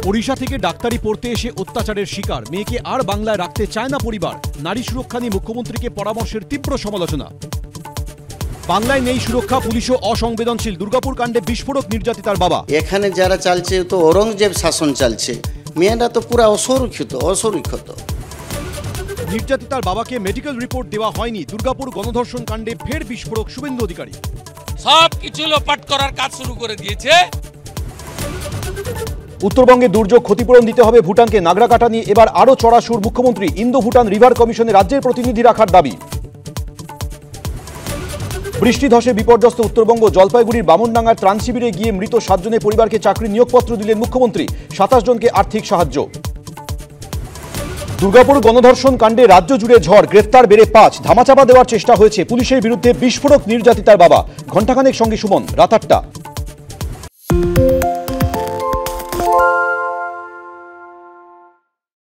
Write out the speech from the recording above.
ওড়িশা থেকে ডাক্তারি পড়তে এসে অত্যাচারের শিকার মেয়েকে আর বাংলায় রাখতে চায় না পরিবার। নারী সুরক্ষা নিয়ে মুখ্যমন্ত্রীকে পরামর্শের তীব্র সমালোচনা। বাংলায় নেই সুরক্ষা, পুলিশও অসংবেদনশীল। দুর্গাপুর কাণ্ডে বিস্ফোরক নির্যাতিতার বাবা। এখানে যারা চালছে তো ঔরঙ্গজেব শাসন চালছে, মেয়েরা তো পুরা অসুরক্ষিত। নির্যাতিতার বাবাকে মেডিকেল রিপোর্ট দেওয়া হয়নি। দুর্গাপুর গণধর্ষণ কাণ্ডে ফের বিস্ফোরক শুভেন্দু অধিকারী। সব কিছু লোপাট করার কাজ শুরু করে দিয়েছে। উত্তরবঙ্গে দুর্যোগ ক্ষতিপূরণ দিতে হবে ভুটানকে। নাগরাকাটা নিয়ে এবার আরও চড়া সুর মুখ্যমন্ত্রী। ইন্দো ভুটান রিভার কমিশনে রাজ্যের প্রতিনিধি রাখার দাবি। বৃষ্টি ধসে বিপর্যস্ত উত্তরবঙ্গ। জলপাইগুড়ির বামনডাঙ্গার ত্রাণ শিবিরে গিয়ে মৃত 7 জনের পরিবারকে চাকরির নিয়োগপত্র দিলেন মুখ্যমন্ত্রী। 27 জনকে আর্থিক সাহায্য। দুর্গাপুর গণধর্ষণ কাণ্ডে রাজ্য জুড়ে ঝড়, গ্রেফতার বেড়ে 5। ধামাচাপা দেওয়ার চেষ্টা হয়েছে। পুলিশের বিরুদ্ধে বিস্ফোরক নির্যাতিতার বাবা। ঘণ্টাখানেক সঙ্গে সুমন, রাত 8টা।